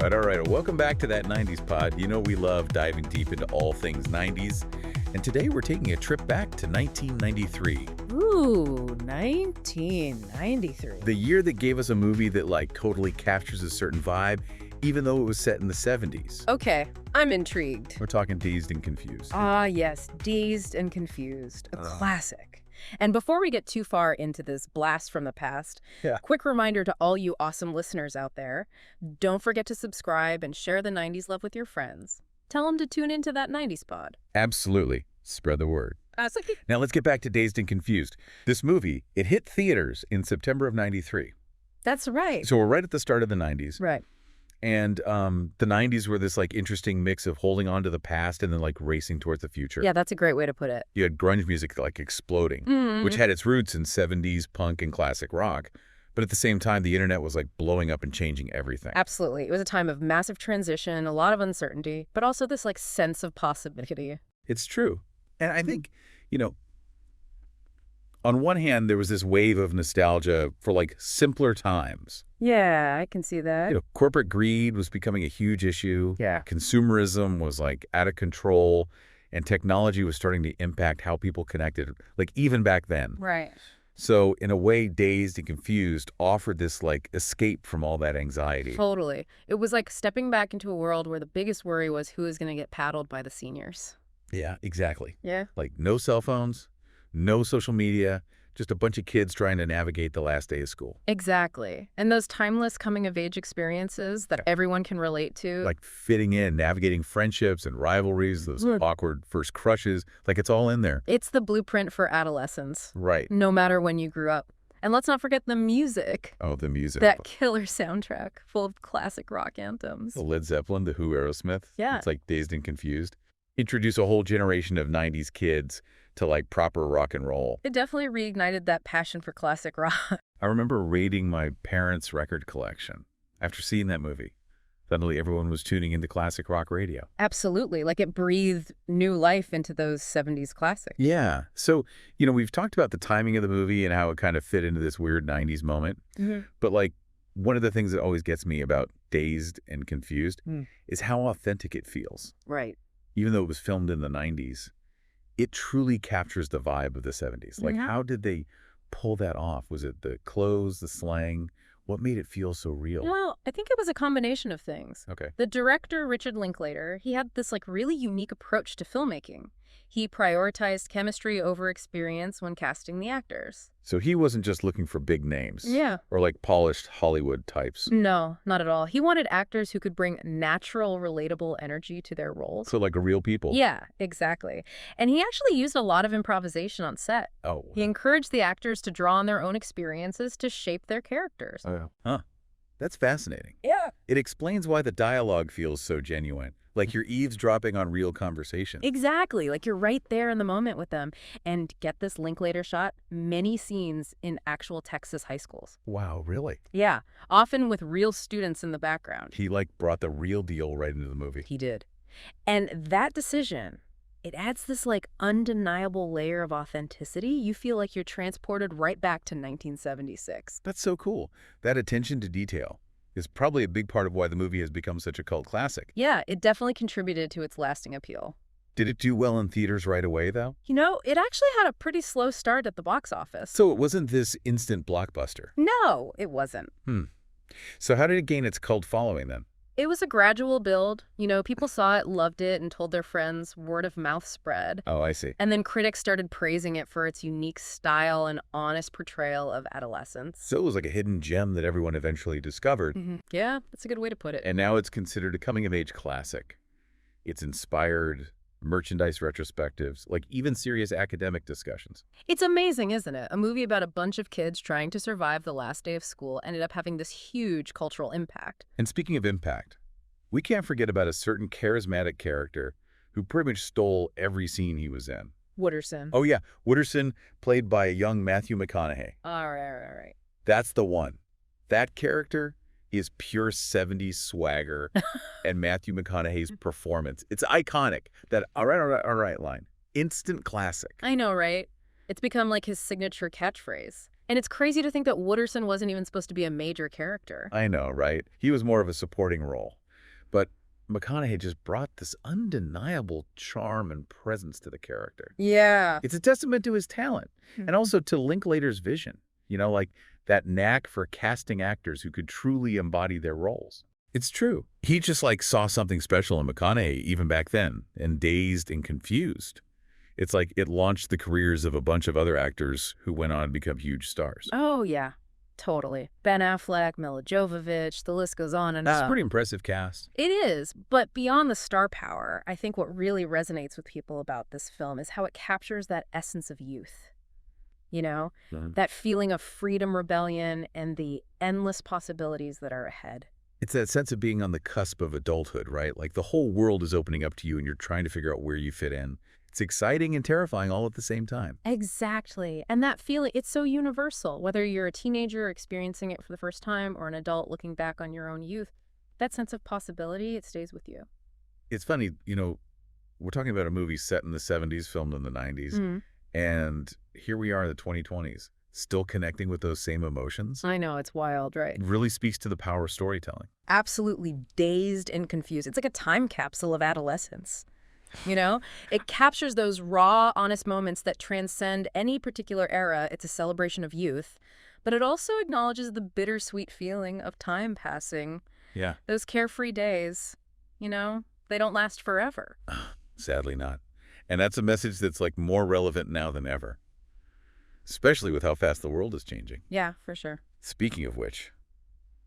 All right. Welcome back to that 90s pod. You know we love diving deep into all things 90s. And today we're taking a trip back to 1993. Ooh, 1993. The year that gave us a movie that like totally captures a certain vibe, even though it was set in the 70s. Okay, I'm intrigued. We're talking Dazed and Confused. Ah, yes, Dazed and Confused, a classic. And before we get too far into this blast from the past, quick reminder to all you awesome listeners out there, don't forget to subscribe and share the 90s love with your friends. Tell them to tune into that 90s pod. Absolutely. Spread the word. Now let's get back to Dazed and Confused. This movie, it hit theaters in September of 93. That's right. So we're right at the start of the 90s. Right. And the 90s were this like interesting mix of holding on to the past and then like racing towards the future. Yeah, that's a great way to put it. You had grunge music like exploding, which had its roots in 70s punk and classic rock. But at the same time, the internet was like blowing up and changing everything. Absolutely. It was a time of massive transition, a lot of uncertainty, but also this like sense of possibility. It's true. And I think, you know, on one hand, there was this wave of nostalgia for like simpler times. Yeah, I can see that. You know, corporate greed was becoming a huge issue. Yeah. Consumerism was like out of control, and technology was starting to impact how people connected, like even back then. Right. So in a way, Dazed and Confused offered this like escape from all that anxiety. Totally. It was like stepping back into a world where the biggest worry was who was going to get paddled by the seniors. Yeah, exactly. Yeah. Like no cell phones, no social media, just a bunch of kids trying to navigate the last day of school. Exactly. And those timeless coming-of-age experiences that everyone can relate to. Like fitting in, navigating friendships and rivalries, those awkward first crushes, like it's all in there. It's the blueprint for adolescence. Right. No matter when you grew up. And let's not forget the music. Oh, the music. That killer soundtrack full of classic rock anthems. The Led Zeppelin, the Who, Aerosmith. Yeah. It's like Dazed and Confused. Introduce a whole generation of 90s kids to like proper rock and roll. It definitely reignited that passion for classic rock. I remember raiding my parents' record collection after seeing that movie. Suddenly everyone was tuning into classic rock radio. Absolutely. Like it breathed new life into those 70s classics. Yeah. So, you know, we've talked about the timing of the movie and how it kind of fit into this weird 90s moment. But like one of the things that always gets me about Dazed and Confused is how authentic it feels. Right. Even though it was filmed in the 90s, it truly captures the vibe of the 70s. Like, how did they pull that off? Was it the clothes, the slang? What made it feel so real? Well, I think it was a combination of things. Okay. The director, Richard Linklater, he had this like really unique approach to filmmaking. He prioritized chemistry over experience when casting the actors. So he wasn't just looking for big names. Yeah. Or like polished Hollywood types. No, not at all. He wanted actors who could bring natural, relatable energy to their roles. So like a real people. Yeah, exactly. And he actually used a lot of improvisation on set. Oh. He encouraged the actors to draw on their own experiences to shape their characters. Oh, yeah. Huh. That's fascinating. Yeah. It explains why the dialogue feels so genuine. Like you're eavesdropping on real conversation. Exactly. Like you're right there in the moment with them. And get this Linklater shot, many scenes in actual Texas high schools. Wow, really? Yeah, often with real students in the background. He like brought the real deal right into the movie. He did. And that decision, it adds this like undeniable layer of authenticity. You feel like you're transported right back to 1976. That's so cool. That attention to detail is probably a big part of why the movie has become such a cult classic. Yeah, it definitely contributed to its lasting appeal. Did it do well in theaters right away, though? You know, it actually had a pretty slow start at the box office. So it wasn't this instant blockbuster? No, it wasn't. So how did it gain its cult following then? It was a gradual build. You know, people saw it, loved it, and told their friends. Word of mouth spread. Oh, I see. And then critics started praising it for its unique style and honest portrayal of adolescence. So it was like a hidden gem that everyone eventually discovered. Yeah, that's a good way to put it. And now it's considered a coming-of-age classic. It's inspired merchandise retrospectives, like even serious academic discussions. It's amazing, isn't it? A movie about a bunch of kids trying to survive the last day of school ended up having this huge cultural impact. And speaking of impact, we can't forget about a certain charismatic character who pretty much stole every scene he was in. Wooderson. Oh, yeah. Wooderson, played by a young Matthew McConaughey. All right. That's the one. That character is pure 70s swagger and Matthew McConaughey's performance. It's iconic. That all right line. Instant classic. I know, right? It's become like his signature catchphrase. And it's crazy to think that Wooderson wasn't even supposed to be a major character. I know, right? He was more of a supporting role. But McConaughey just brought this undeniable charm and presence to the character. Yeah. It's a testament to his talent and also to Linklater's vision, like that knack for casting actors who could truly embody their roles. It's true. He just saw something special in McConaughey even back then, and Dazed and Confused. It's like it launched the careers of a bunch of other actors who went on to become huge stars. Oh, yeah. Totally. Ben Affleck, Mila Jovovich, the list goes on and It's on. a pretty impressive cast. It is, but beyond the star power, I think what really resonates with people about this film is how it captures that essence of youth. That feeling of freedom, rebellion, and the endless possibilities that are ahead. It's that sense of being on the cusp of adulthood, right? Like the whole world is opening up to you and you're trying to figure out where you fit in. It's exciting and terrifying all at the same time. Exactly. And that feeling, it's so universal. Whether you're a teenager experiencing it for the first time or an adult looking back on your own youth, that sense of possibility, it stays with you. It's funny, we're talking about a movie set in the 70s, filmed in the 90s, and here we are in the 2020s, still connecting with those same emotions. I know, it's wild, right? It really speaks to the power of storytelling. Absolutely dazed and confused. It's like a time capsule of adolescence. It captures those raw, honest moments that transcend any particular era. It's a celebration of youth, but it also acknowledges the bittersweet feeling of time passing. Yeah. Those carefree days, they don't last forever. Sadly not. And that's a message that's more relevant now than ever, especially with how fast the world is changing. Yeah, for sure. Speaking of which,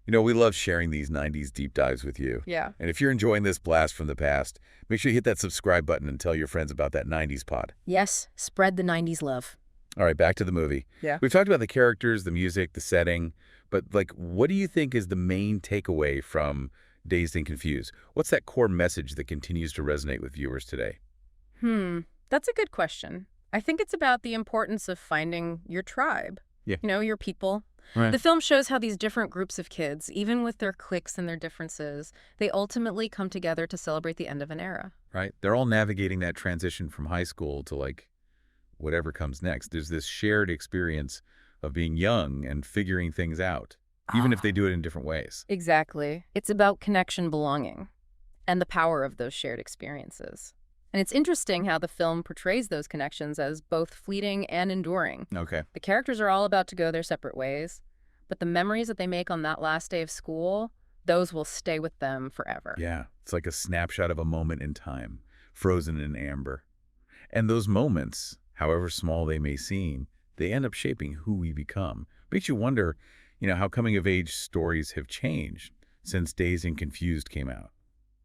we love sharing these 90s deep dives with you. Yeah. And if you're enjoying this blast from the past, make sure you hit that subscribe button and tell your friends about that 90s pod. Yes, spread the 90s love. All right, back to the movie. Yeah. We've talked about the characters, the music, the setting, but what do you think is the main takeaway from Dazed and Confused? What's that core message that continues to resonate with viewers today? That's a good question. I think it's about the importance of finding your tribe. Yeah. Your people. Right. The film shows how these different groups of kids, even with their cliques and their differences, they ultimately come together to celebrate the end of an era. Right. They're all navigating that transition from high school to whatever comes next. There's this shared experience of being young and figuring things out, even if they do it in different ways. Exactly. It's about connection, belonging, and the power of those shared experiences. And it's interesting how the film portrays those connections as both fleeting and enduring. Okay. The characters are all about to go their separate ways, but the memories that they make on that last day of school, those will stay with them forever. Yeah. It's like a snapshot of a moment in time, frozen in amber. And those moments, however small they may seem, they end up shaping who we become. Makes you wonder, how coming-of-age stories have changed since Dazed and Confused came out.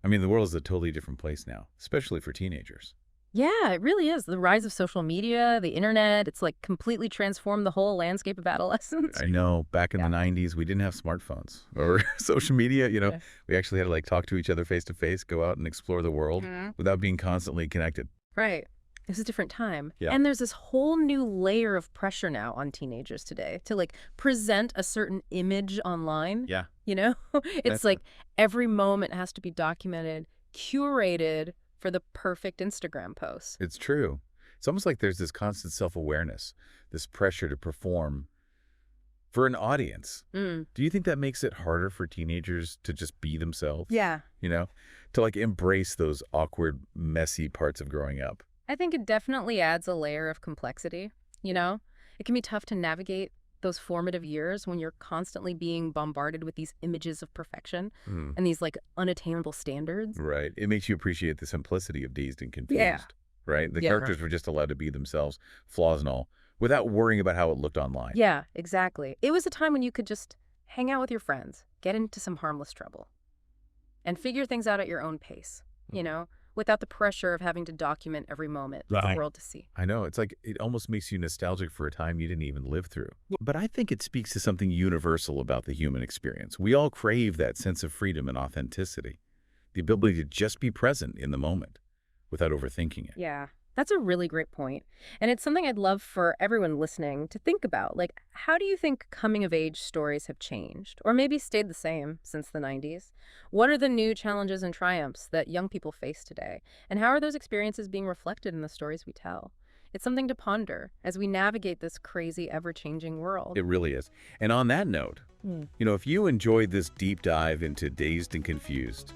I mean, the world is a totally different place now, especially for teenagers. Yeah, it really is. The rise of social media, the internet, it's completely transformed the whole landscape of adolescence. I know. Back in the 90s, we didn't have smartphones or social media. We actually had to talk to each other face to face, go out and explore the world without being constantly connected. Right. It was a different time. Yeah. And there's this whole new layer of pressure now on teenagers today to present a certain image online. Yeah. It's every moment has to be documented, curated for the perfect Instagram post. It's true. It's almost like there's this constant self-awareness, this pressure to perform for an audience. Do you think that makes it harder for teenagers to just be themselves? Yeah. To embrace those awkward, messy parts of growing up? I think it definitely adds a layer of complexity. It can be tough to navigate those formative years when you're constantly being bombarded with these images of perfection and these unattainable standards. Right. It makes you appreciate the simplicity of Dazed and Confused. Yeah. Right? The characters were just allowed to be themselves, flaws and all, without worrying about how it looked online. Yeah, exactly. It was a time when you could just hang out with your friends, get into some harmless trouble, and figure things out at your own pace, without the pressure of having to document every moment for the world to see. I know. It's it almost makes you nostalgic for a time you didn't even live through. But I think it speaks to something universal about the human experience. We all crave that sense of freedom and authenticity, the ability to just be present in the moment without overthinking it. Yeah, that's a really great point. And it's something I'd love for everyone listening to think about. How do you think coming-of-age stories have changed, or maybe stayed the same since the 90s? What are the new challenges and triumphs that young people face today? And how are those experiences being reflected in the stories we tell? It's something to ponder as we navigate this crazy, ever-changing world. It really is. And on that note, if you enjoyed this deep dive into Dazed and Confused,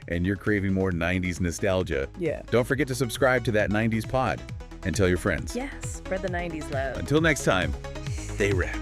and you're craving more 90s nostalgia, Yeah. don't forget to subscribe to That 90s Pod and tell your friends. Yes, spread the 90s love. Until next time, stay rad.